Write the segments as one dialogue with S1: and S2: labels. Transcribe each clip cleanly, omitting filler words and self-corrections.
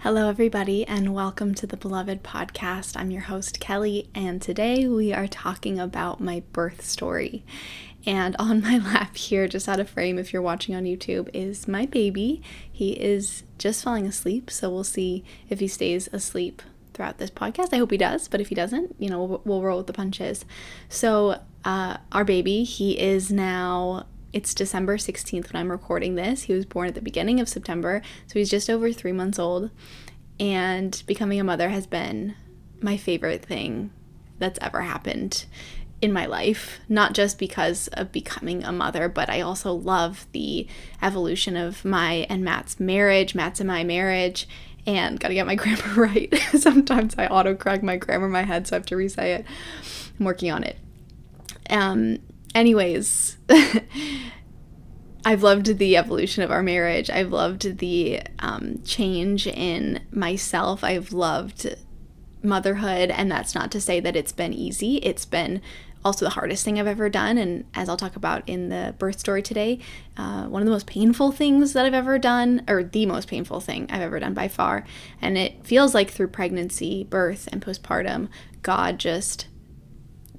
S1: Hello, everybody, and welcome to the Beloved Podcast. I'm your host, Kelly, and today we are talking about my birth story. And on my lap here, just out of frame, if you're watching on YouTube, is my baby. He is just falling asleep, so we'll see if he stays asleep throughout this podcast. I hope he does, but if he doesn't, we'll roll with the punches. So our baby, he is now... It's December 16th when I'm recording this. He was born at the beginning of September, so he's just over 3 months old. And becoming a mother has been my favorite thing that's ever happened in my life. Not just because of becoming a mother, but I also love the evolution of my and Matt's marriage, Matt's and my marriage. And gotta get my grammar right. Sometimes I autocorrect my grammar in my head, so I have to re-say it. I'm working on it. Anyways, I've loved the evolution of our marriage. I've loved the change in myself. I've loved motherhood, and that's not to say that it's been easy. It's been also the hardest thing I've ever done, and as I'll talk about in the birth story today, one of the most painful things that I've ever done, or the most painful thing I've ever done by far. And it feels like through pregnancy, birth, and postpartum, God just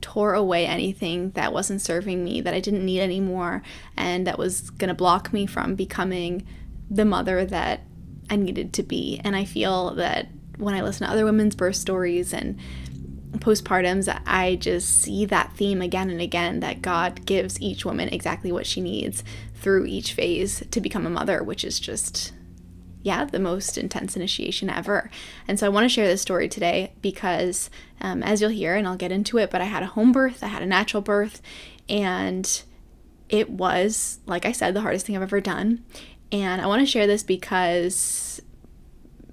S1: tore away anything that wasn't serving me, that I didn't need anymore, and that was going to block me from becoming the mother that I needed to be. And I feel that when I listen to other women's birth stories and postpartums, I just see that theme again and again, that God gives each woman exactly what she needs through each phase to become a mother, which is just... the most intense initiation ever. And so I want to share this story today because, as you'll hear, and I'll get into it, but I had a home birth, I had a natural birth, and it was, like I said, the hardest thing I've ever done. And I want to share this because,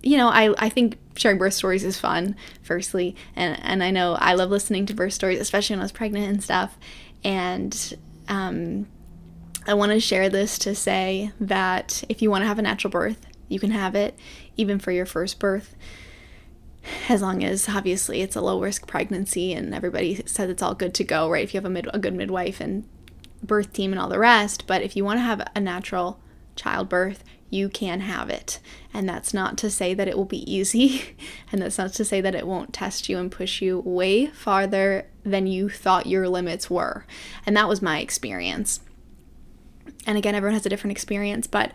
S1: I think sharing birth stories is fun, firstly, and I know I love listening to birth stories, especially when I was pregnant and stuff. And I want to share this to say that if you want to have a natural birth, you can have it, even for your first birth, as long as, obviously, it's a low-risk pregnancy and everybody says it's all good to go, right? If you have a good midwife and birth team and all the rest. But if you want to have a natural childbirth, you can have it. And that's not to say that it will be easy, and that's not to say that it won't test you and push you way farther than you thought your limits were. And that was my experience. And again, everyone has a different experience, but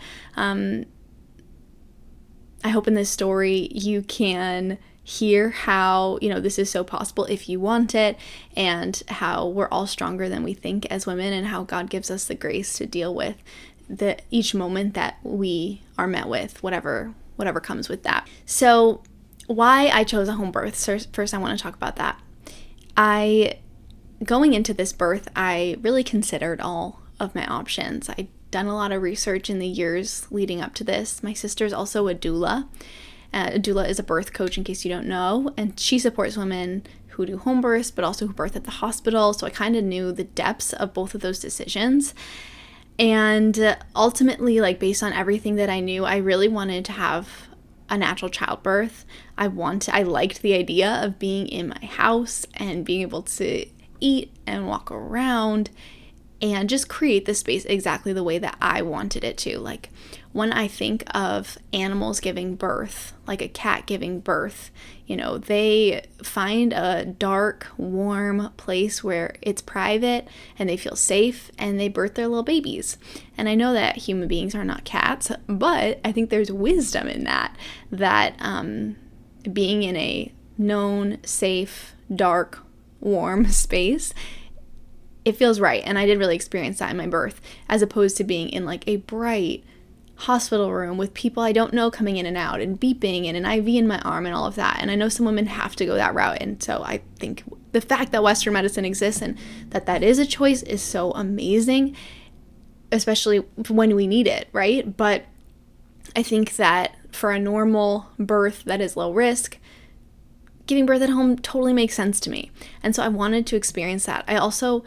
S1: I hope in this story you can hear how, this is so possible if you want it, and how we're all stronger than we think as women, and how God gives us the grace to deal with each moment that we are met with, whatever comes with that. So why I chose a home birth. So first I want to talk about that. Going into this birth, I really considered all of my options. I'd done a lot of research in the years leading up to this. My sister's also a doula. A doula is a birth coach, in case you don't know, and she supports women who do home births, but also who birth at the hospital. So I kind of knew the depths of both of those decisions. And ultimately, based on everything that I knew, I really wanted to have a natural childbirth. I liked the idea of being in my house and being able to eat and walk around and just create the space exactly the way that I wanted it to. When I think of animals giving birth, like a cat giving birth, they find a dark, warm place where it's private and they feel safe, and they birth their little babies. And I know that human beings are not cats, but I think there's wisdom in that being in a known, safe, dark, warm space, it feels right. And I did really experience that in my birth, as opposed to being in a bright hospital room with people I don't know coming in and out and beeping and an IV in my arm and all of that. And I know some women have to go that route. And so I think the fact that Western medicine exists and that is a choice is so amazing, especially when we need it, right? But I think that for a normal birth that is low risk, giving birth at home totally makes sense to me. And so I wanted to experience that. I also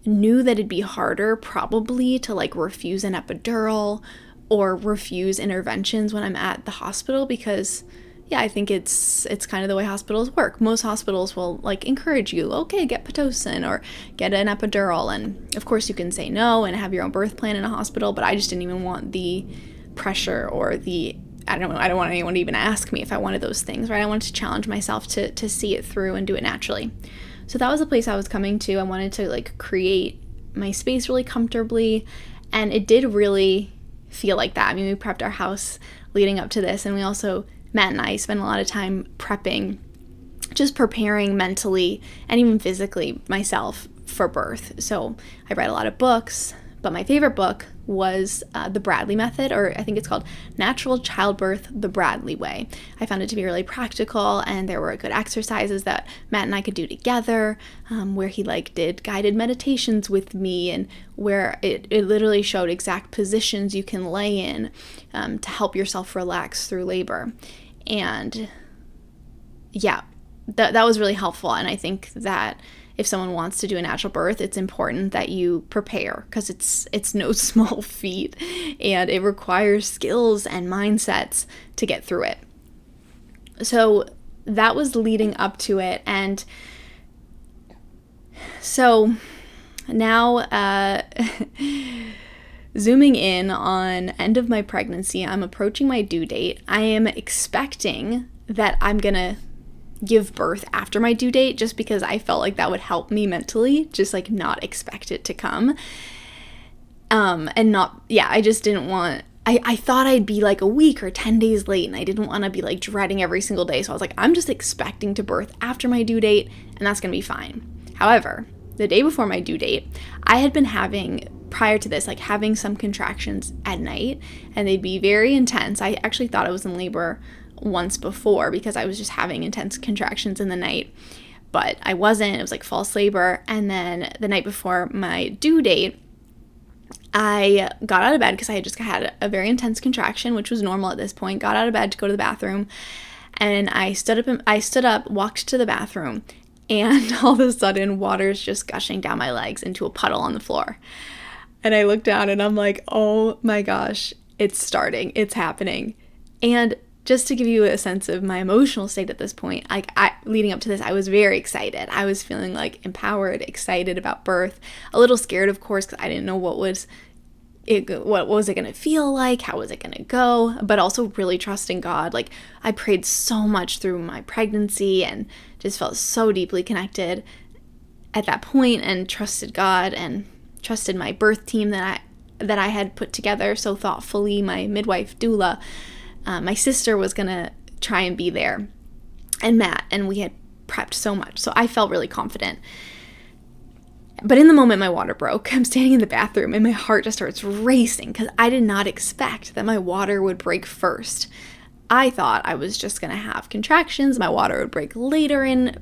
S1: knew that it'd be harder probably to refuse an epidural or refuse interventions when I'm at the hospital, because I think it's kind of the way hospitals work. Most hospitals will encourage you, okay, get Pitocin or get an epidural, and of course you can say no and have your own birth plan in a hospital, but I just didn't even want the pressure or the I don't want anyone to even ask me if I wanted those things, right? I wanted to challenge myself to see it through and do it naturally. So that was the place I was coming to. I wanted to like create my space really comfortably, and it did really feel like that. I mean, we prepped our house leading up to this, and we also, Matt and I, spent a lot of time prepping, just preparing mentally and even physically myself for birth. So I read a lot of books, but my favorite book was The Bradley Method, or I think it's called Natural Childbirth the Bradley Way. I found it to be really practical, and there were good exercises that Matt and I could do together, where he like did guided meditations with me, and where it literally showed exact positions you can lay in to help yourself relax through labor. And yeah, that was really helpful. And I think that if someone wants to do a natural birth, it's important that you prepare, because it's no small feat, and it requires skills and mindsets to get through it. So that was leading up to it. And so now zooming in on end of my pregnancy, I'm approaching my due date. I am expecting that I'm gonna give birth after my due date, just because I felt like that would help me mentally, just like not expect it to come. I just didn't want, I thought I'd be like a week or 10 days late, and I didn't want to be like dreading every single day. So I was like, I'm just expecting to birth after my due date, and that's going to be fine. However, the day before my due date, I had been having, prior to this, like having some contractions at night, and they'd be very intense. I actually thought I was in labor once before, because I was just having intense contractions in the night, but I wasn't. It was like false labor. And then the night before my due date, I got out of bed because I had just had a very intense contraction, which was normal at this point. Got out of bed to go to the bathroom, and I stood up, walked to the bathroom, and all of a sudden water's just gushing down my legs into a puddle on the floor. And I looked down, and I'm like, oh my gosh, it's starting, it's happening. And just to give you a sense of my emotional state at this point, leading up to this, I was very excited. I was feeling like empowered, excited about birth, a little scared, of course, because I didn't know what was it going to feel like, how was it going to go, but also really trusting God. Like, I prayed so much through my pregnancy and just felt so deeply connected at that point, and trusted God and trusted my birth team that I had put together so thoughtfully, my midwife doula. My sister was going to try and be there, and Matt, and we had prepped so much. So I felt really confident. But in the moment my water broke, I'm standing in the bathroom, and my heart just starts racing, because I did not expect that my water would break first. I thought I was just going to have contractions. My water would break later in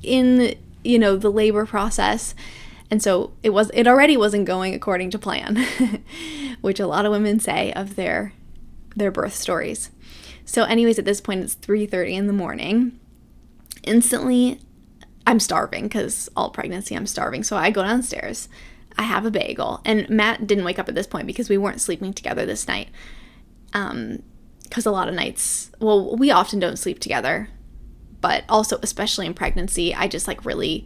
S1: the labor process. And so it already wasn't going according to plan, which a lot of women say of their birth stories. So anyways, at this point, it's 3:30 in the morning. Instantly, I'm starving, because all pregnancy I'm starving. So I go downstairs, I have a bagel, and Matt didn't wake up at this point because we weren't sleeping together this night. Because a lot of nights, well, we often don't sleep together, but also, especially in pregnancy, I just like really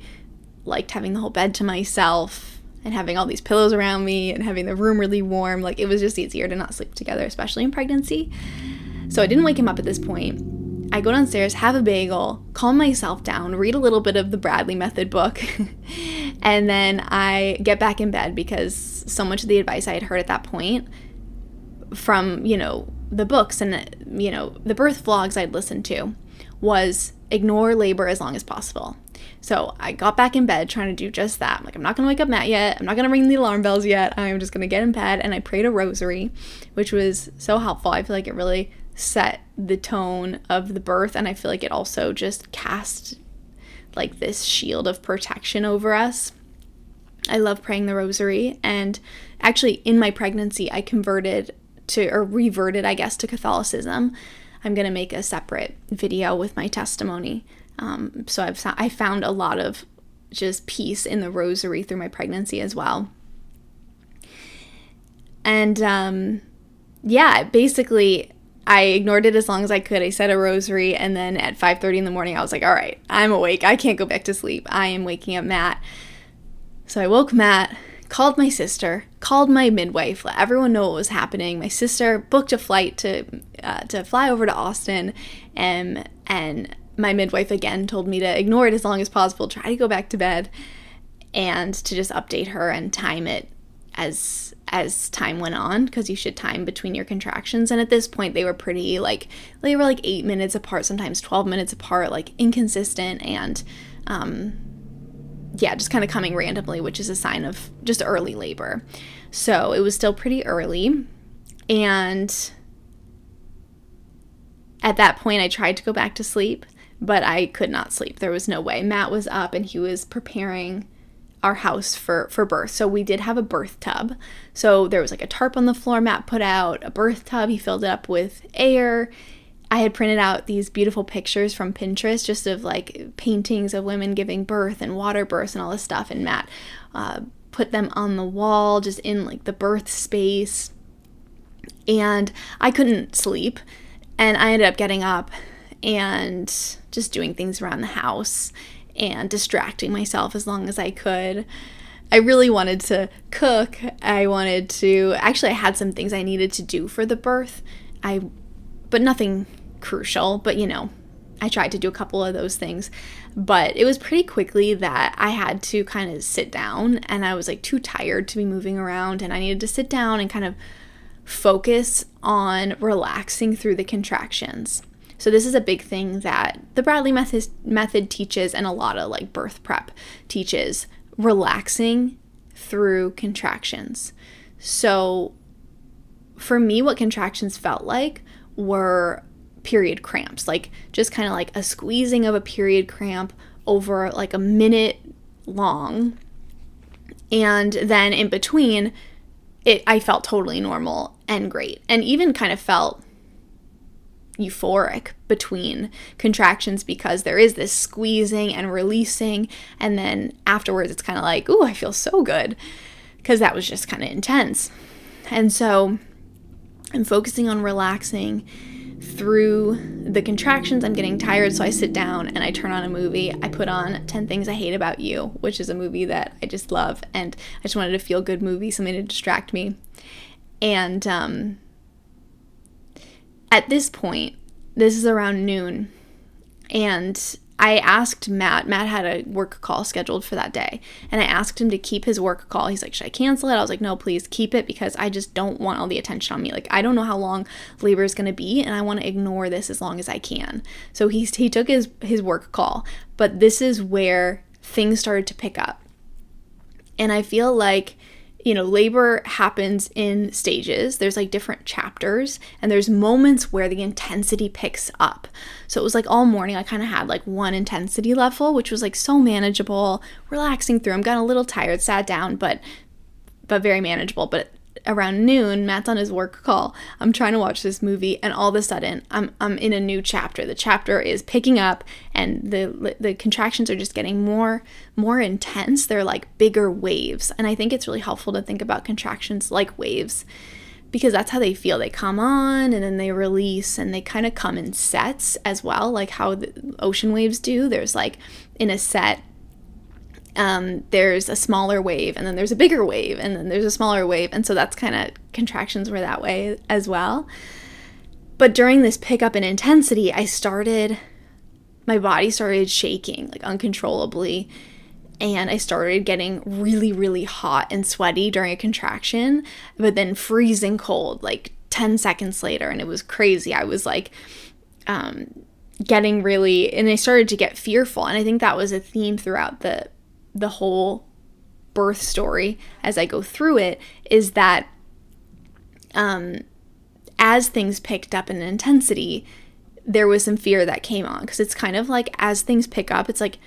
S1: liked having the whole bed to myself, and having all these pillows around me, and having the room really warm. Like, it was just easier to not sleep together, especially in pregnancy. So I didn't wake him up at this point. I go downstairs, have a bagel, calm myself down, read a little bit of the Bradley Method book, and then I get back in bed, because so much of the advice I had heard at that point from, the books and, the birth vlogs I'd listened to was ignore labor as long as possible. So I got back in bed trying to do just that. I'm like, I'm not going to wake up Matt yet. I'm not going to ring the alarm bells yet. I'm just going to get in bed. And I prayed a rosary, which was so helpful. I feel like it really set the tone of the birth. And I feel like it also just cast like this shield of protection over us. I love praying the rosary. And actually in my pregnancy, I reverted, I guess, to Catholicism. I'm going to make a separate video with my testimony. So I found a lot of just peace in the rosary through my pregnancy as well. And basically I ignored it as long as I could. I said a rosary, and then at 5:30 in the morning I was like, all right, I'm awake. I can't go back to sleep. I am waking up Matt. So I woke Matt, called my sister, called my midwife, let everyone know what was happening. My sister booked a flight to fly over to Austin, and my midwife again told me to ignore it as long as possible, try to go back to bed, and to just update her and time it as time went on, because you should time between your contractions. And at this point they were pretty like 8 minutes apart, sometimes 12 minutes apart, like inconsistent, and just kind of coming randomly, which is a sign of just early labor. So it was still pretty early, and at that point I tried to go back to sleep, but I could not sleep. There was no way. Matt was up and he was preparing our house for birth. So we did have a birth tub. So there was like a tarp on the floor Matt put out, a birth tub. He filled it up with air. I had printed out these beautiful pictures from Pinterest just of like paintings of women giving birth and water births and all this stuff. And Matt put them on the wall just in like the birth space. And I couldn't sleep. And I ended up getting up and just doing things around the house and distracting myself as long as I could. I really wanted to cook. I had some things I needed to do for the birth. But nothing crucial, but I tried to do a couple of those things. But it was pretty quickly that I had to kind of sit down, and I was like too tired to be moving around, and I needed to sit down and kind of focus on relaxing through the contractions. So this is a big thing that the Bradley method teaches, and a lot of like birth prep teaches, relaxing through contractions. So for me, what contractions felt like were period cramps, like just kind of like a squeezing of a period cramp over like a minute long. And then in between, I felt totally normal and great, and even kind of felt euphoric between contractions, because there is this squeezing and releasing, and then afterwards it's kind of like, ooh, I feel so good, because that was just kind of intense. And so I'm focusing on relaxing through the contractions. I'm getting tired, so I sit down and I turn on a movie. I put on 10 Things I Hate About You, which is a movie that I just love, and I just wanted a feel-good movie, something to distract me. And at this point, this is around noon, and I asked Matt had a work call scheduled for that day, and I asked him to keep his work call. He's like, should I cancel it? I was like, no, please keep it, because I just don't want all the attention on me. Like, I don't know how long labor is going to be, and I want to ignore this as long as I can. So he took his work call, but this is where things started to pick up. And I feel like, labor happens in stages. There's like different chapters, and there's moments where the intensity picks up. So it was like all morning I kind of had like one intensity level, which was like so manageable, relaxing through. I'm getting a little tired, sat down, but very manageable. But around noon, Matt's on his work call. I'm trying to watch this movie, and all of a sudden I'm in a new chapter. The chapter is picking up, and the contractions are just getting more intense. They're like bigger waves. And I think it's really helpful to think about contractions like waves, because that's how they feel. They come on and then they release, and they kind of come in sets as well, like how the ocean waves do. There's like in a set, there's a smaller wave, and then there's a bigger wave, and then there's a smaller wave. And so that's kind of, contractions were that way as well. But during this pickup in intensity, my body started shaking like uncontrollably, and I started getting really, really hot and sweaty during a contraction, but then freezing cold like 10 seconds later. And it was crazy. I was like, getting really, and I started to get fearful. And I think that was a theme throughout the whole birth story as I go through it, is that as things picked up in intensity, there was some fear that came on, because it's kind of like as things pick up, it's like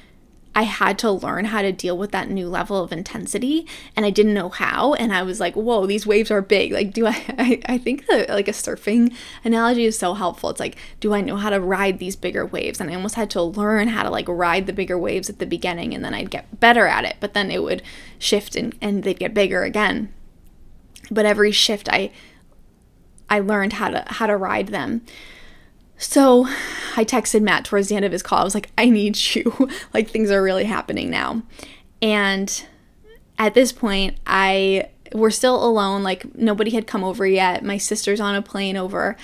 S1: I had to learn how to deal with that new level of intensity, and I didn't know how. And I was like, whoa, these waves are big. Like, I think that like a surfing analogy is so helpful. It's like, do I know how to ride these bigger waves? And I almost had to learn how to like ride the bigger waves at the beginning, and then I'd get better at it, but then it would shift and they'd get bigger again. But every shift I learned how to ride them. So I texted Matt towards the end of his call. I was like, I need you. Like, things are really happening now. And at this point, we're still alone. Like, nobody had come over yet. My sister's on a plane over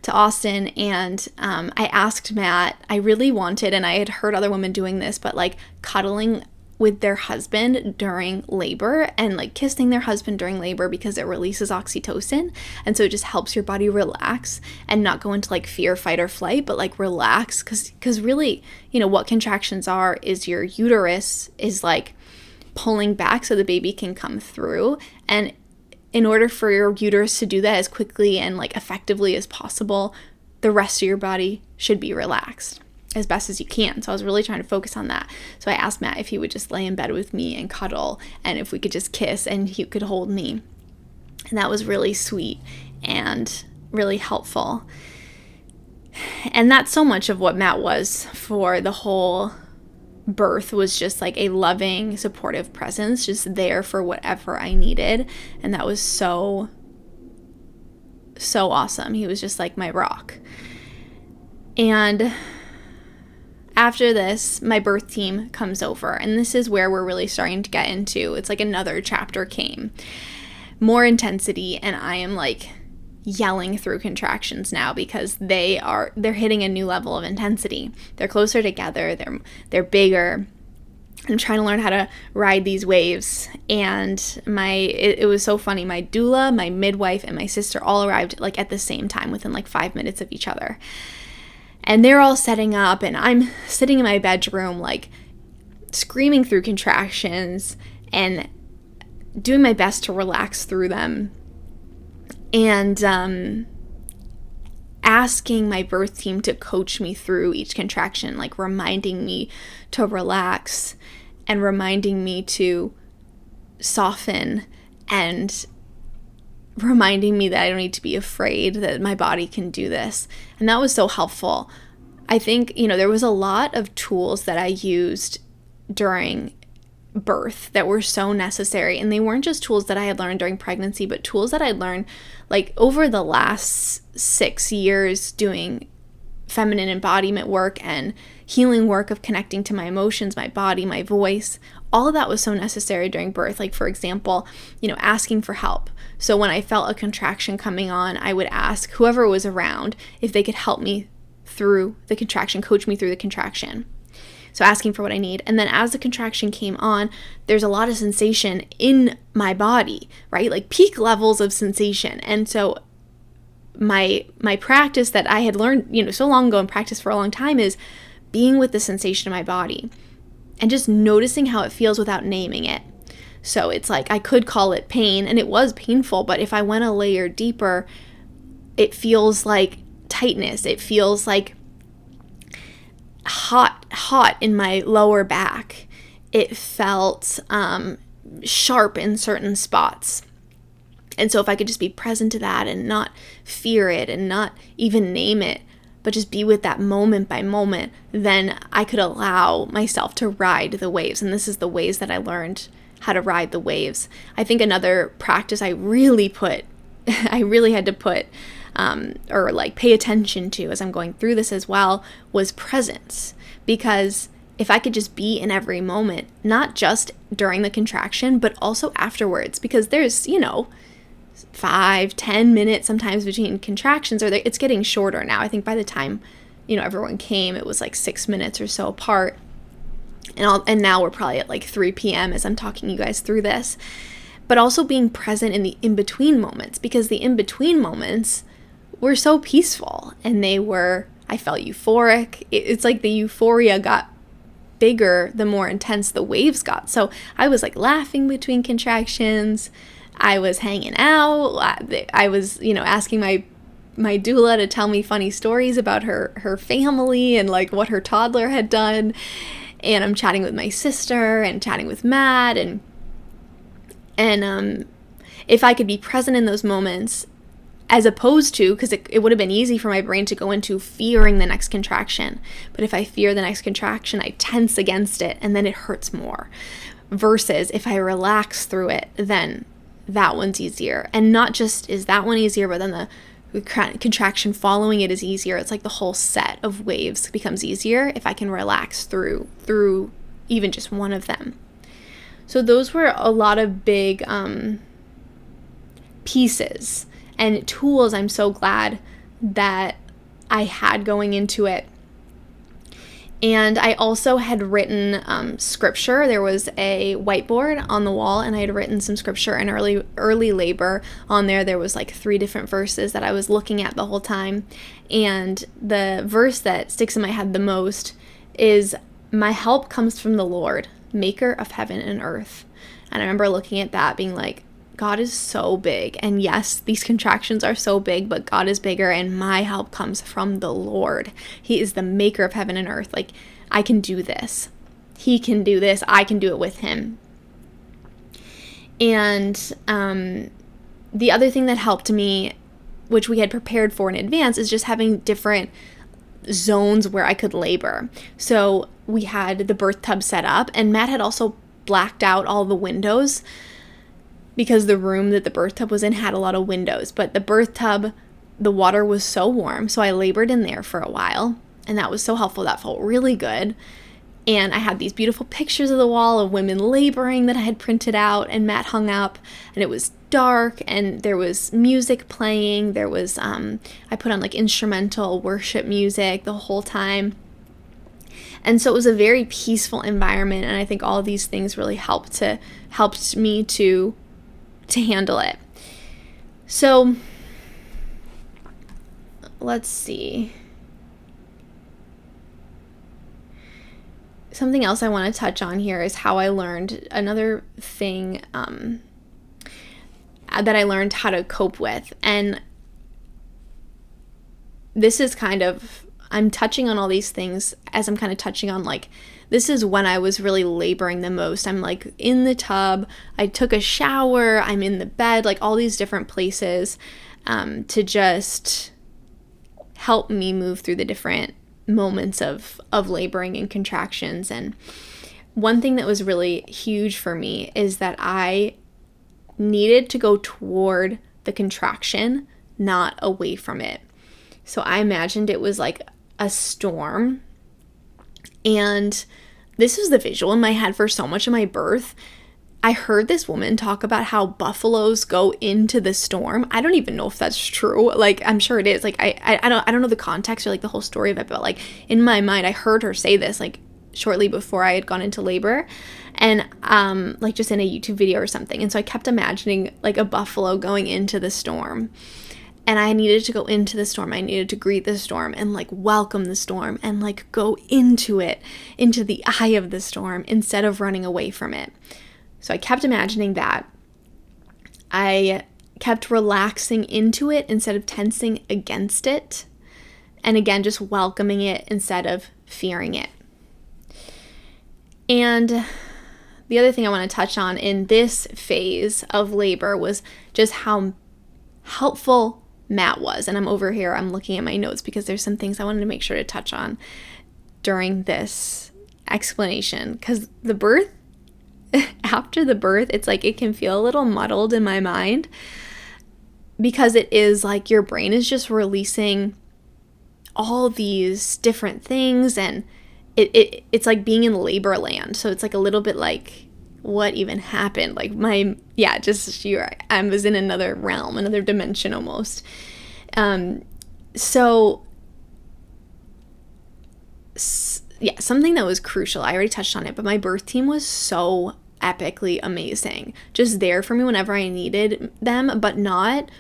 S1: to Austin, and I asked Matt, I really wanted, and I had heard other women doing this, but like cuddling with their husband during labor and like kissing their husband during labor, because it releases oxytocin, and so it just helps your body relax and not go into like fear, fight, or flight, but like relax, because really, you know, what contractions are is your uterus is like pulling back so the baby can come through, and in order for your uterus to do that as quickly and like effectively as possible, the rest of your body should be relaxed as best as you can. So I was really trying to focus on that. So I asked Matt if he would just lay in bed with me and cuddle, and if we could just kiss and he could hold me. And that was really sweet and really helpful. And that's so much of what Matt was for the whole birth, was just like a loving, supportive presence, just there for whatever I needed. And that was so awesome. He was just like my rock. And after this, my birth team comes over, and this is where we're really starting to get into, it's like another chapter came. More intensity, and I am like yelling through contractions now, because they're hitting a new level of intensity. They're closer together, they're bigger. I'm trying to learn how to ride these waves, and it was so funny. My doula, my midwife, and my sister all arrived like at the same time, within like 5 minutes of each other. And they're all setting up, and I'm sitting in my bedroom like screaming through contractions and doing my best to relax through them. And asking my birth team to coach me through each contraction, like reminding me to relax and reminding me to soften and reminding me that I don't need to be afraid, that my body can do this. And that was so helpful. I think, you know, there was a lot of tools that I used during birth that were so necessary, and they weren't just tools that I had learned during pregnancy, but tools that I'd learned like over the last 6 years doing feminine embodiment work and healing work of connecting to my emotions, my body, my voice. All of that was so necessary during birth. Like, for example, you know, asking for help. So when I felt a contraction coming on, I would ask whoever was around if they could help me through the contraction, coach me through the contraction. So asking for what I need. And then as the contraction came on, there's a lot of sensation in my body, right? Like peak levels of sensation. And so my practice that I had learned, you know, so long ago and practiced for a long time, is being with the sensation in my body and just noticing how it feels without naming it. So it's like I could call it pain, and it was painful, but if I went a layer deeper, it feels like tightness. It feels like hot in my lower back. It felt sharp in certain spots. And so if I could just be present to that and not fear it and not even name it, but just be with that moment by moment, then I could allow myself to ride the waves. And this is the ways that I learned how to ride the waves. I think another practice I really had to put or like pay attention to as I'm going through this as well, was presence. Because if I could just be in every moment, not just during the contraction, but also afterwards, because there's, 5-10 minutes sometimes between contractions, or it's getting shorter now. I think by the time, everyone came, it was like 6 minutes or so apart. And now we're probably at like 3 p.m. as I'm talking you guys through this. But also being present in the in-between moments, because the in-between moments were so peaceful, and I felt euphoric. It's like the euphoria got bigger the more intense the waves got. So I was like laughing between contractions. I was hanging out. I was, asking my doula to tell me funny stories about her family and like what her toddler had done. And I'm chatting with my sister and chatting with Matt, and if I could be present in those moments, as opposed to, because it would have been easy for my brain to go into fearing the next contraction. But if I fear the next contraction, I tense against it, and then it hurts more. Versus if I relax through it, then that one's easier. And not just is that one easier, but then the contraction following it is easier. It's like the whole set of waves becomes easier if I can relax through even just one of them. So those were a lot of big pieces and tools I'm so glad that I had going into it. And I also had written scripture. There was a whiteboard on the wall, and I had written some scripture in early labor on there. There was like 3 different verses that I was looking at the whole time. And the verse that sticks in my head the most is, "My help comes from the Lord, maker of heaven and earth." And I remember looking at that being like, God is so big. And yes, these contractions are so big, but God is bigger, and my help comes from the Lord. He is the maker of heaven and earth. Like, I can do this. He can do this. I can do it with him. And the other thing that helped me, which we had prepared for in advance, is just having different zones where I could labor. So we had the birth tub set up, and Matt had also blacked out all the windows, because the room that the birth tub was in had a lot of windows. But the birth tub, the water was so warm, so I labored in there for a while, and that was so helpful. That felt really good. And I had these beautiful pictures of the wall of women laboring that I had printed out and Matt hung up, and it was dark, and there was music playing. There was, I put on like instrumental worship music the whole time. And so it was a very peaceful environment, and I think all of these things really helped me to handle it. So let's see. Something else I want to touch on here is how I learned another thing that I learned how to cope with. And this is kind of, I'm touching on all these things as I'm kind of touching on like, this is when I was really laboring the most. I'm like in the tub, I took a shower, I'm in the bed, like all these different places to just help me move through the different moments of laboring and contractions. And one thing that was really huge for me is that I needed to go toward the contraction, not away from it. So I imagined it was like a storm. And this was the visual in my head for so much of my birth. I heard this woman talk about how buffaloes go into the storm. I don't even know if that's true. Like, I'm sure it is. Like, I don't know the context or like the whole story of it, but like in my mind, I heard her say this like shortly before I had gone into labor, and like just in a YouTube video or something. And so I kept imagining like a buffalo going into the storm. And I needed to go into the storm. I needed to greet the storm and like welcome the storm and like go into it, into the eye of the storm instead of running away from it. So I kept imagining that. I kept relaxing into it instead of tensing against it. And again, just welcoming it instead of fearing it. And the other thing I want to touch on in this phase of labor was just how helpful Matt was. And I'm over here, I'm looking at my notes because there's some things I wanted to make sure to touch on during this explanation. Because the birth, after the birth, it's like it can feel a little muddled in my mind, because it is like your brain is just releasing all these different things, and it's like being in labor land. So it's like a little bit like, what even happened? Like I was in another realm, another dimension almost. Something that was crucial, I already touched on it, but my birth team was so epically amazing. Just there for me whenever I needed them, but not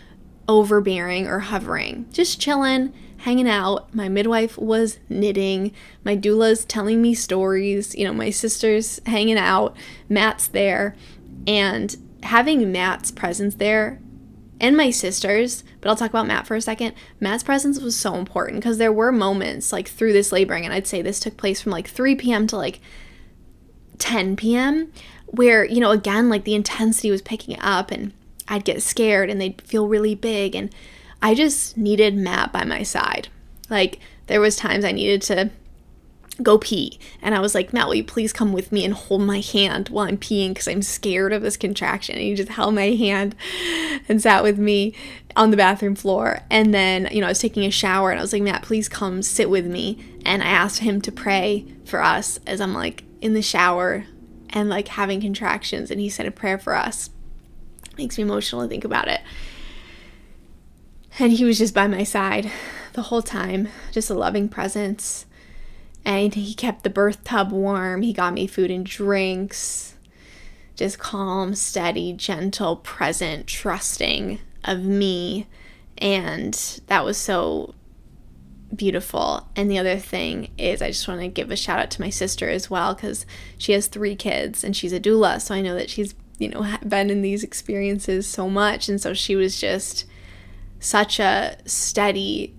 S1: overbearing or hovering. Just chilling, hanging out. My midwife was knitting. My doula's telling me stories. My sister's hanging out. Matt's there. And having Matt's presence there, and my sister's, but I'll talk about Matt for a second. Matt's presence was so important because there were moments like through this laboring, and I'd say this took place from like 3 p.m. to like 10 p.m. where, again, like the intensity was picking up, and I'd get scared and they'd feel really big, and I just needed Matt by my side. Like there was times I needed to go pee, and I was like, Matt, will you please come with me and hold my hand while I'm peeing because I'm scared of this contraction? And he just held my hand and sat with me on the bathroom floor. And then, I was taking a shower, and I was like, Matt, please come sit with me. And I asked him to pray for us as I'm like in the shower and like having contractions, and he said a prayer for us. Makes me emotional to think about it. And he was just by my side the whole time, just a loving presence. And he kept the birth tub warm. He got me food and drinks. Just calm, steady, gentle, present, trusting of me. And that was so beautiful. And the other thing is, I just want to give a shout out to my sister as well, because she has 3 kids and she's a doula. So I know that she's, been in these experiences so much. And so she was just such a steady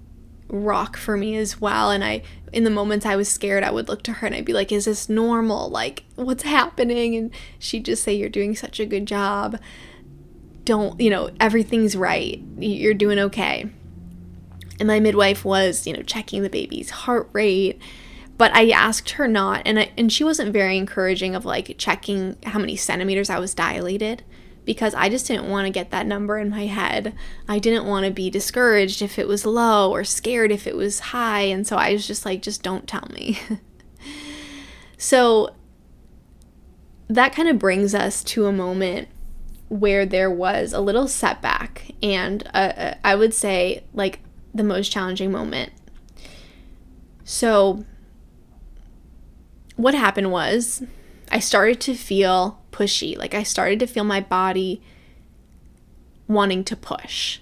S1: rock for me as well. And in the moments I was scared, I would look to her and I'd be like, is this normal? Like, what's happening? And she'd just say, you're doing such a good job. Don't, everything's right. You're doing okay. And my midwife was, checking the baby's heart rate. But I asked her not, and she wasn't very encouraging of like checking how many centimeters I was dilated, because I just didn't want to get that number in my head. I didn't want to be discouraged if it was low or scared if it was high. And so I was just like, just don't tell me. So that kind of brings us to a moment where there was a little setback, and I would say like the most challenging moment. So what happened was I started to feel pushy. Like I started to feel my body wanting to push.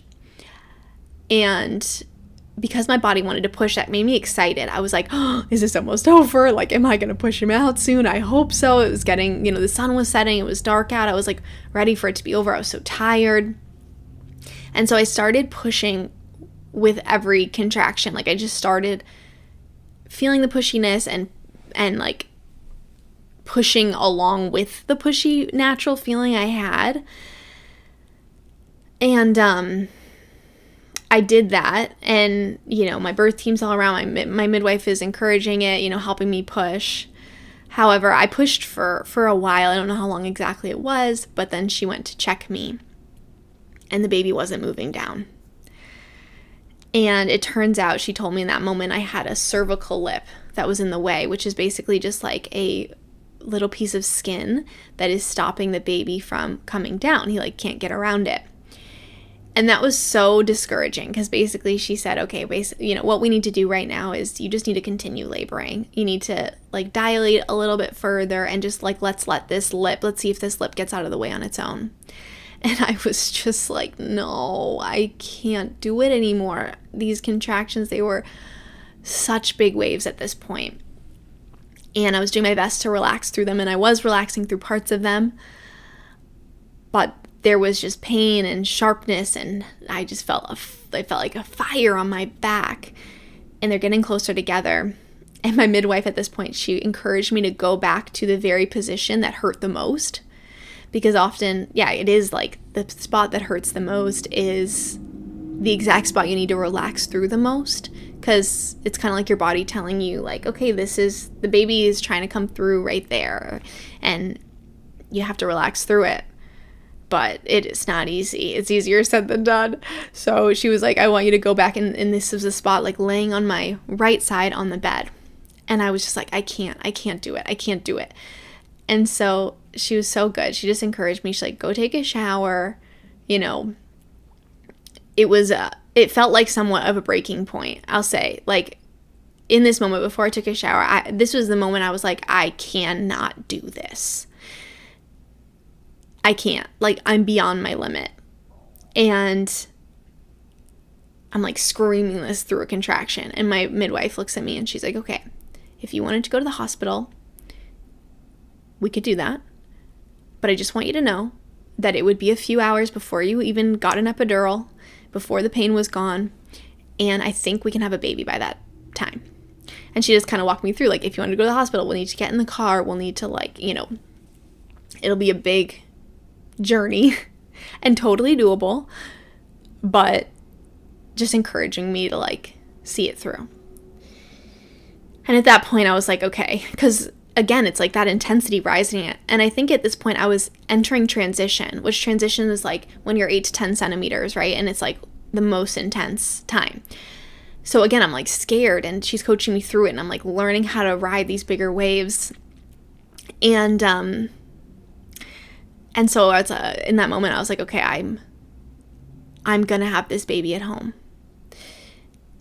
S1: And because my body wanted to push, that made me excited. I was like, oh, is this almost over? Like, am I going to push him out soon? I hope so. It was getting, the sun was setting. It was dark out. I was like ready for it to be over. I was so tired. And so I started pushing with every contraction. Like I just started feeling the pushiness and like pushing along with the pushy natural feeling I had. And I did that, and my birth team's all around. My midwife is encouraging it, helping me push. However, I pushed for a while. I don't know how long exactly it was, but then she went to check me and the baby wasn't moving down. And it turns out, she told me in that moment, I had a cervical lip that was in the way, which is basically just like a little piece of skin that is stopping the baby from coming down. He can't get around it. And that was so discouraging, because basically she said, okay, what we need to do right now is you just need to continue laboring. You need to dilate a little bit further and just let's see if this lip gets out of the way on its own. And I was just like, no, I can't do it anymore. These contractions, they were such big waves at this point. And I was doing my best to relax through them, and I was relaxing through parts of them. But there was just pain and sharpness, and I just felt like a fire on my back. And they're getting closer together. And my midwife at this point, she encouraged me to go back to the very position that hurt the most. Because often, it is the spot that hurts the most is the exact spot you need to relax through the most. Because it's kind of like your body telling you, okay, the baby is trying to come through right there. And you have to relax through it. But it is not easy. It's easier said than done. So she was like, I want you to go back. And this was a spot laying on my right side on the bed. And I was just like, I can't do it. I can't do it. And so she was so good. She just encouraged me. She's like, go take a shower. It felt like somewhat of a breaking point, I'll say. In this moment before I took a shower, this was the moment I was like, I cannot do this. I can't. I'm beyond my limit. And I'm screaming this through a contraction. And my midwife looks at me and she's like, okay, if you wanted to go to the hospital, we could do that. But I just want you to know that it would be a few hours before you even got an epidural, before the pain was gone. And I think we can have a baby by that time. And she just kind of walked me through, if you want to go to the hospital, we'll need to get in the car. We'll need to it'll be a big journey and totally doable, but just encouraging me to see it through. And at that point I was like, okay, because again, it's that intensity rising. And I think at this point I was entering transition, which transition is when you're 8 to 10 centimeters, right? And it's the most intense time. So again, I'm scared, and she's coaching me through it, and I'm learning how to ride these bigger waves. And so in that moment, I was like, okay, I'm going to have this baby at home.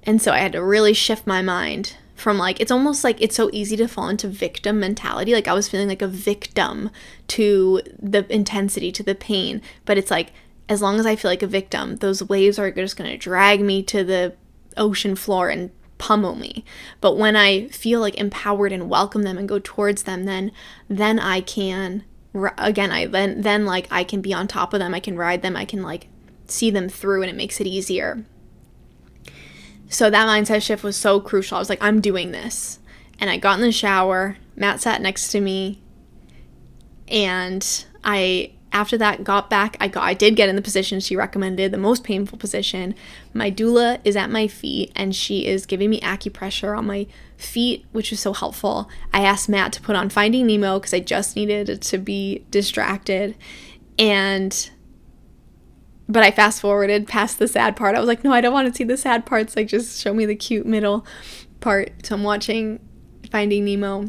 S1: And so I had to really shift my mind from like, it's almost like it's so easy to fall into victim mentality. Like I was feeling like a victim to the intensity, to the pain. But it's like, as long as I feel like a victim, those waves are just going to drag me to the ocean floor and pummel me. But when I feel like empowered and welcome them and go towards them, then I can, again, then like I can be on top of them. I can ride them. I can like see them through, and it makes it easier. So that mindset shift was so crucial. I was like, I'm doing this. And I got in the shower. Matt sat next to me. And after that, got back. I did get in the position she recommended, the most painful position. My doula is at my feet, and she is giving me acupressure on my feet, which was so helpful. I asked Matt to put on Finding Nemo because I just needed to be distracted. But I fast forwarded past the sad part. I was like, no, I don't want to see the sad parts. Like, just show me the cute middle part. So I'm watching Finding Nemo.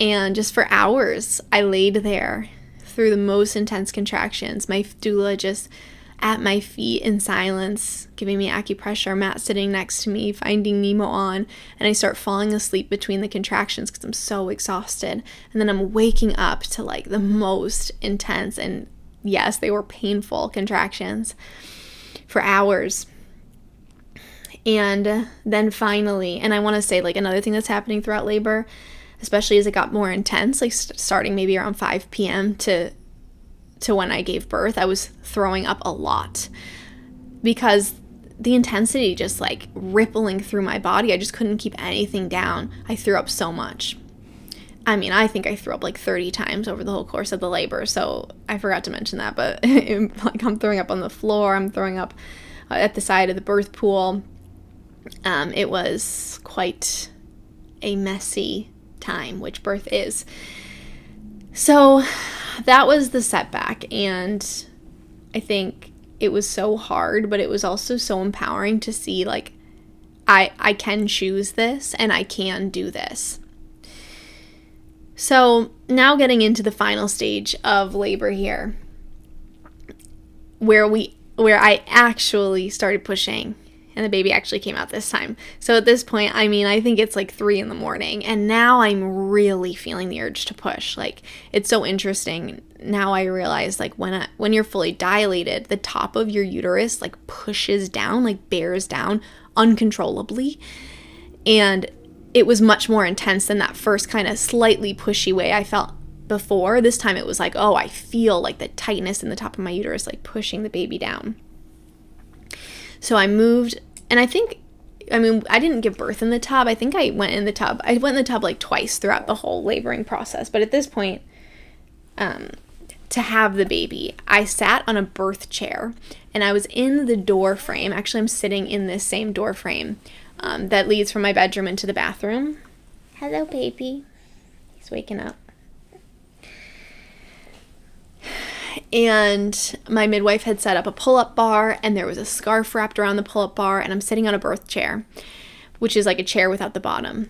S1: And just for hours, I laid there through the most intense contractions. My doula just at my feet in silence, giving me acupressure. Matt sitting next to me, Finding Nemo on. And I start falling asleep between the contractions because I'm so exhausted. And then I'm waking up to like the most intense, and yes, they were painful contractions for hours. And then finally, and I want to say like another thing that's happening throughout labor, especially as it got more intense, like starting maybe around 5 p.m. to when I gave birth, I was throwing up a lot because the intensity just like rippling through my body. I just couldn't keep anything down. I threw up so much. I mean, I think I threw up like 30 times over the whole course of the labor, so I forgot to mention that, but like I'm throwing up on the floor, I'm throwing up at the side of the birth pool. It was quite a messy time, which birth is. So that was the setback, and I think it was so hard, but it was also so empowering to see like I can choose this and I can do this. So now getting into the final stage of labor here, where I actually started pushing and the baby actually came out this time. So at this point, I mean, I think it's like 3 a.m. and now I'm really feeling the urge to push. Like, it's so interesting. Now I realize like when you're fully dilated, the top of your uterus like pushes down, like bears down uncontrollably. And it was much more intense than that first kind of slightly pushy way I felt before. This time it was like, oh, I feel like the tightness in the top of my uterus, like pushing the baby down. So I moved, and I didn't give birth in the tub. I think I went in the tub. I went in the tub like twice throughout the whole laboring process. But at this point, to have the baby, I sat on a birth chair, and I was in the door frame. Actually, I'm sitting in this same door frame that leads from my bedroom into the bathroom. Hello, baby. He's waking up. And my midwife had set up a pull-up bar, and there was a scarf wrapped around the pull-up bar, and I'm sitting on a birth chair, which is like a chair without the bottom.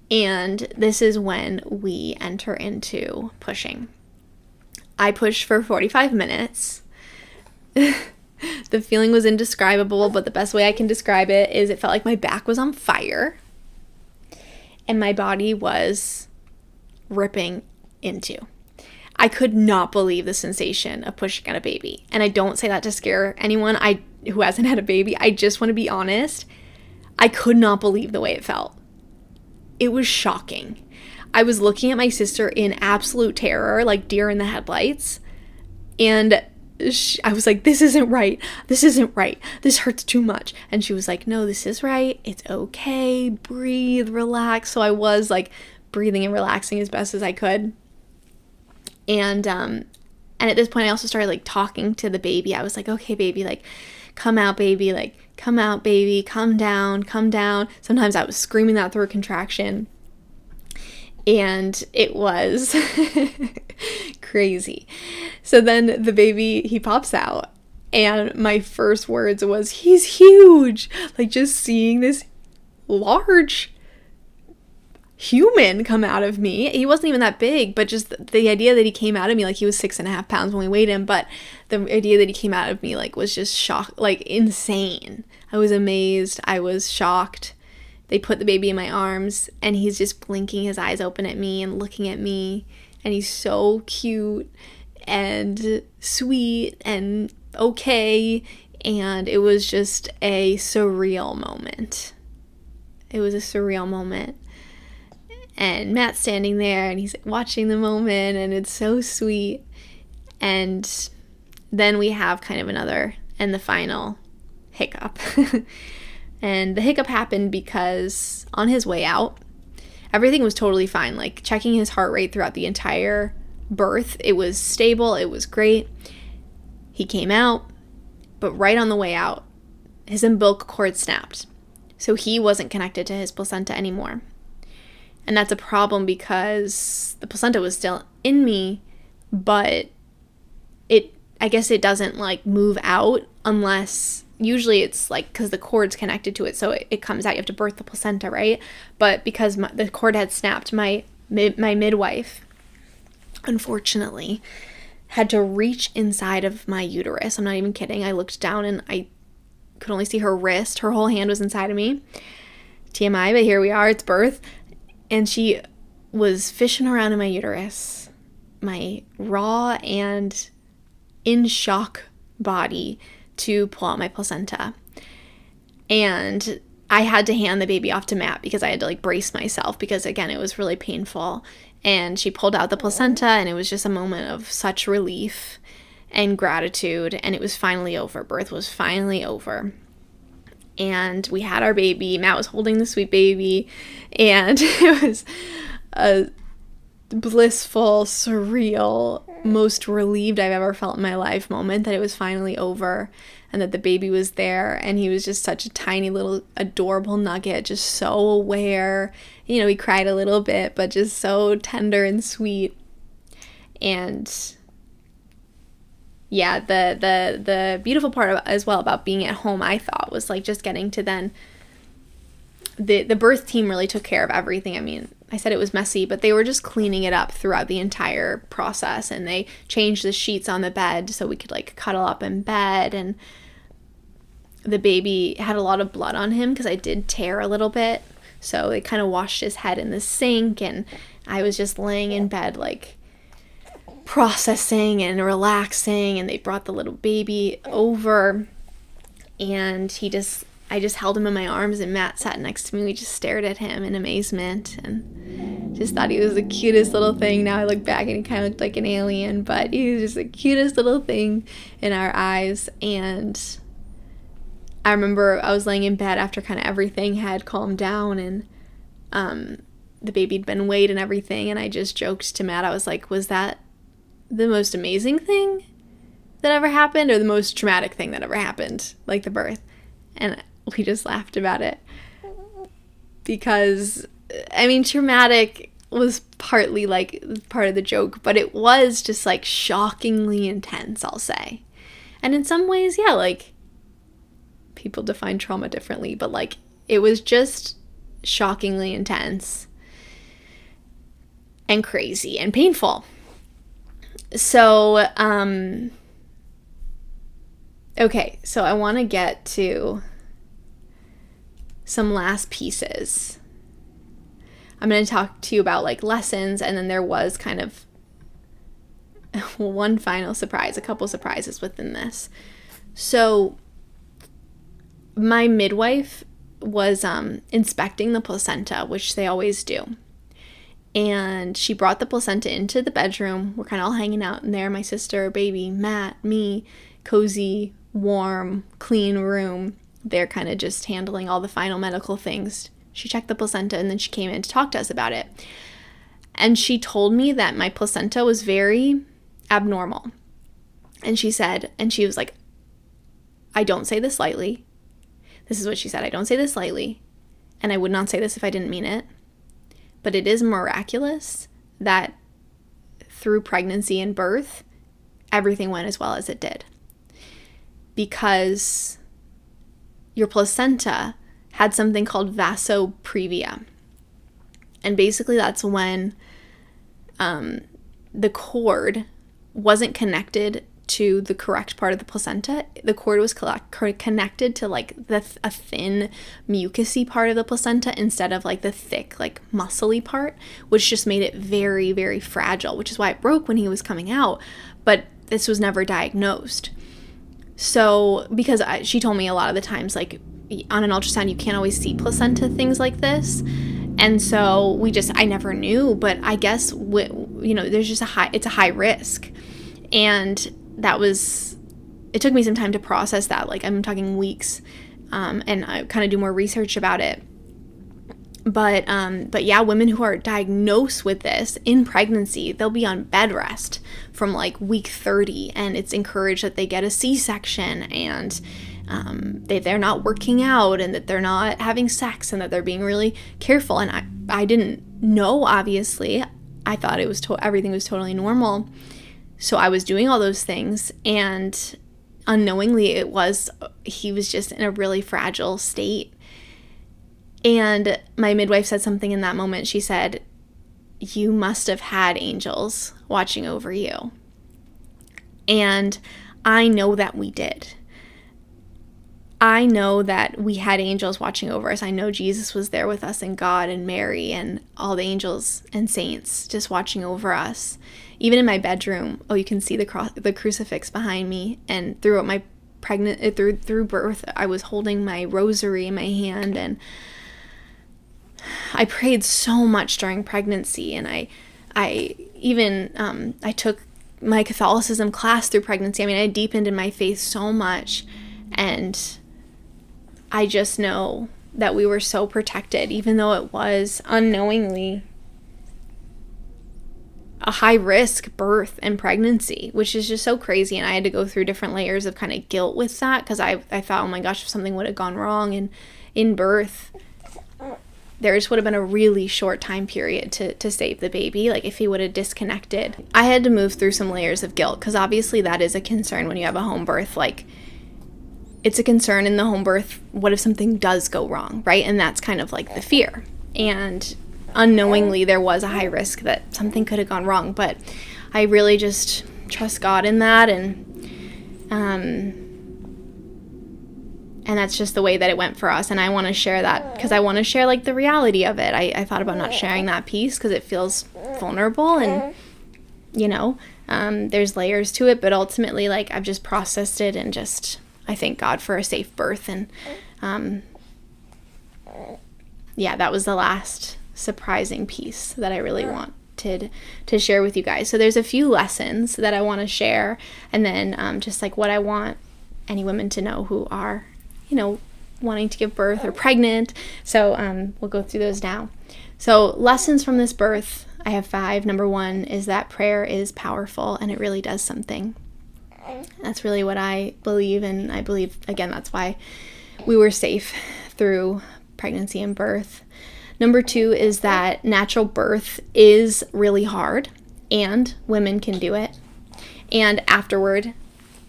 S1: And this is when we enter into pushing. I pushed for 45 minutes. The feeling was indescribable, but the best way I can describe it is it felt like my back was on fire and my body was ripping into. I could not believe the sensation of pushing out a baby. And I don't say that to scare anyone who hasn't had a baby. I just want to be honest. I could not believe the way it felt. It was shocking. I was looking at my sister in absolute terror, like deer in the headlights. And I was like, this isn't right. This isn't right. This hurts too much. And she was like, no, this is right. It's okay. Breathe, relax. So I was like breathing and relaxing as best as I could. And at this point, I also started like talking to the baby. I was like, okay, baby, like, come out, baby, like, come out, baby, come down, come down. Sometimes I was screaming that through a contraction. And it was crazy. So then the baby, he pops out. And my first words was, he's huge. Like, just seeing this large, human come out of me. He wasn't even that big, but just the idea that he came out of me, like he was 6.5 pounds when we weighed him, but the idea that he came out of me like was just like insane. I was amazed. I was shocked. They put the baby in my arms and he's just blinking his eyes open at me and looking at me, and he's so cute and sweet and okay, and it was just a surreal moment. It was a surreal moment. And Matt's standing there and he's watching the moment, and it's so sweet. And then we have kind of another and the final hiccup. And the hiccup happened because on his way out, everything was totally fine. Like checking his heart rate throughout the entire birth, it was stable, it was great. He came out, but right on the way out, his umbilical cord snapped. So he wasn't connected to his placenta anymore. And that's a problem because the placenta was still in me, but I guess it doesn't like move out unless, usually it's like because the cord's connected to it, so it comes out. You have to birth the placenta, right? But because the cord had snapped, my midwife, unfortunately, had to reach inside of my uterus. I'm not even kidding. I looked down and I could only see her wrist. Her whole hand was inside of me. TMI, but here we are. It's birth. And she was fishing around in my uterus, my raw and in shock body, to pull out my placenta. And I had to hand the baby off to Matt because I had to like brace myself because, again, it was really painful. And she pulled out the placenta, and it was just a moment of such relief and gratitude. And it was finally over. Birth was finally over. And we had our baby. Matt was holding the sweet baby. And it was a blissful, surreal, most relieved I've ever felt in my life moment that it was finally over and that the baby was there. And he was just such a tiny little adorable nugget, just so aware. You know, he cried a little bit, but just so tender and sweet. And yeah, the beautiful part as well about being at home, I thought, was like just getting to then the birth team really took care of everything. I mean, I said it was messy, but they were just cleaning it up throughout the entire process, and they changed the sheets on the bed so we could like cuddle up in bed. And the baby had a lot of blood on him because I did tear a little bit, so they kind of washed his head in the sink, and I was just laying in bed like processing and relaxing, and they brought the little baby over, and I just held him in my arms, and Matt sat next to me. We just stared at him in amazement and just thought he was the cutest little thing. Now I look back and he kind of looked like an alien, but he was just the cutest little thing in our eyes. And I remember I was laying in bed after kind of everything had calmed down, and the baby'd been weighed and everything, and I just joked to Matt. I was like, was that the most amazing thing that ever happened, or the most traumatic thing that ever happened, like the birth? And we just laughed about it because, I mean, traumatic was partly like part of the joke, but it was just like shockingly intense, I'll say. And in some ways, yeah, like people define trauma differently, but like it was just shockingly intense and crazy and painful. So, okay, so I want to get to some last pieces. I'm going to talk to you about like lessons, and then there was kind of one final surprise, a couple surprises within this. So my midwife was inspecting the placenta, which they always do. And she brought the placenta into the bedroom. We're kind of all hanging out in there, my sister, baby, Matt, me, cozy, warm, clean room. They're kind of just handling all the final medical things. She checked the placenta, and then she came in to talk to us about it. And she told me that my placenta was very abnormal. And she said, and she was like, I don't say this lightly. This is what she said. I don't say this lightly. And I would not say this if I didn't mean it. But it is miraculous that through pregnancy and birth, everything went as well as it did. Because your placenta had something called vasoprevia. And basically that's when the cord wasn't connected to the correct part of the placenta. The cord was connected to like a thin mucousy part of the placenta instead of like the thick, like muscly part, which just made it very, very fragile, which is why it broke when he was coming out. But this was never diagnosed. So because she told me a lot of the times, like on an ultrasound, you can't always see placenta, things like this. And so I never knew, but I guess, there's just it's a high risk. And it took me some time to process that. Like I'm talking weeks, and I kind of do more research about it. But yeah, women who are diagnosed with this in pregnancy, they'll be on bed rest from like week 30, and it's encouraged that they get a C-section, and they're not working out, and that they're not having sex, and that they're being really careful. And I didn't know, obviously. I thought everything was totally normal. So I was doing all those things, and unknowingly he was just in a really fragile state. And my midwife said something in that moment. She said, "You must have had angels watching over you." And I know that we did. I know that we had angels watching over us. I know Jesus was there with us, and God and Mary and all the angels and saints just watching over us. Even in my bedroom, you can see the crucifix behind me. And throughout my through birth, I was holding my rosary in my hand, and I prayed so much during pregnancy. And I took my Catholicism class through pregnancy. I deepened in my faith so much, and I just know that we were so protected, even though it was unknowingly a high-risk birth and pregnancy, which is just so crazy. And I had to go through different layers of kind of guilt with that, because I thought, oh my gosh, if something would have gone wrong in birth, there just would have been a really short time period to save the baby, like if he would have disconnected. I had to move through some layers of guilt, because obviously that is a concern when you have a home birth. Like, it's a concern in the home birth, what if something does go wrong, right? And that's kind of like the fear. And unknowingly there was a high risk that something could have gone wrong, but I really just trust God in that, and that's just the way that it went for us. And I want to share that because I want to share like the reality of it. I thought about not sharing that piece because it feels vulnerable, and there's layers to it, but ultimately, like, I've just processed it, and just I thank God for a safe birth. And that was the last surprising piece that I really wanted to share with you guys. So there's a few lessons that I want to share, and then just like what I want any women to know who are, wanting to give birth or pregnant. So we'll go through those now. So lessons from this birth, I have 5. Number 1 is that prayer is powerful, and it really does something. That's really what I believe, and I believe, again, that's why we were safe through pregnancy and birth. Number 2 is that natural birth is really hard, and women can do it. And afterward,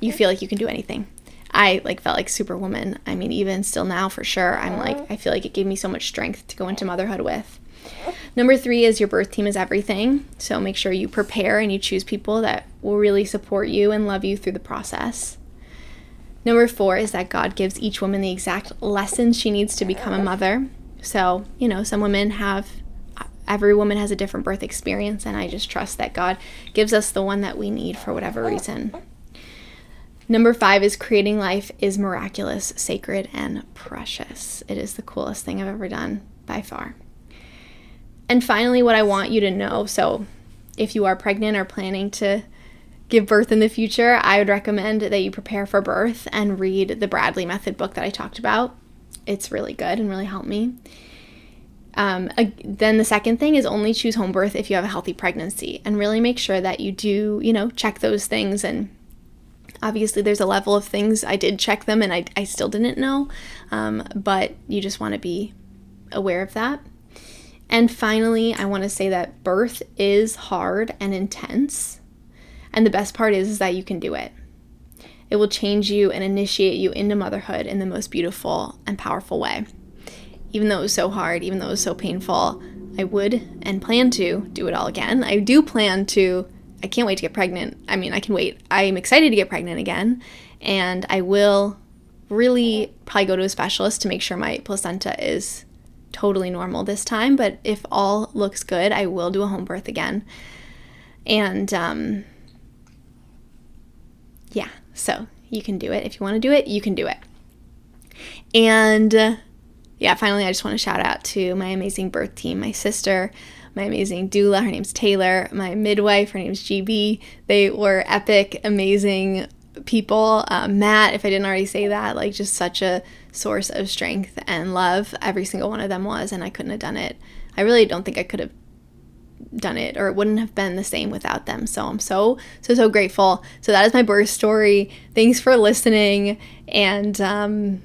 S1: you feel like you can do anything. I felt like Superwoman. Even still now, for sure, I feel like it gave me so much strength to go into motherhood with. Number 3 is your birth team is everything. So make sure you prepare and you choose people that will really support you and love you through the process. Number 4 is that God gives each woman the exact lessons she needs to become a mother. So, every woman has a different birth experience, and I just trust that God gives us the one that we need for whatever reason. Number 5 is creating life is miraculous, sacred, and precious. It is the coolest thing I've ever done, by far. And finally, what I want you to know, so if you are pregnant or planning to give birth in the future, I would recommend that you prepare for birth and read the Bradley Method book that I talked about. It's really good and really helped me. Then the second thing is only choose home birth if you have a healthy pregnancy, and really make sure that you do, check those things. And obviously there's a level of things I did check them and I still didn't know, but you just want to be aware of that. And finally, I want to say that birth is hard and intense, and the best part is that you can do it. It will change you and initiate you into motherhood in the most beautiful and powerful way. Even though it was so hard, even though it was so painful, I would and plan to do it all again. I can't wait to get pregnant. I mean, I can wait. I'm excited to get pregnant again, and I will really probably go to a specialist to make sure my placenta is totally normal this time. But if all looks good, I will do a home birth again. And yeah, so you can do it. If you want to do it, you can do it. And yeah, finally, I just want to shout out to my amazing birth team, my sister, my amazing doula, her name's Taylor, my midwife, her name's GB. They were epic, amazing people. Matt, if I didn't already say that, like just such a source of strength and love. Every single one of them was, and I couldn't have done it. I really don't think I could have done it, or it wouldn't have been the same without them. So I'm so grateful. So that is my birth story. Thanks for listening. And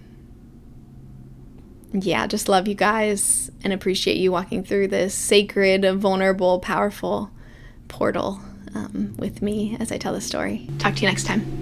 S1: yeah, just love you guys and appreciate you walking through this sacred, vulnerable, powerful portal with me as I tell the story. Talk to you next time.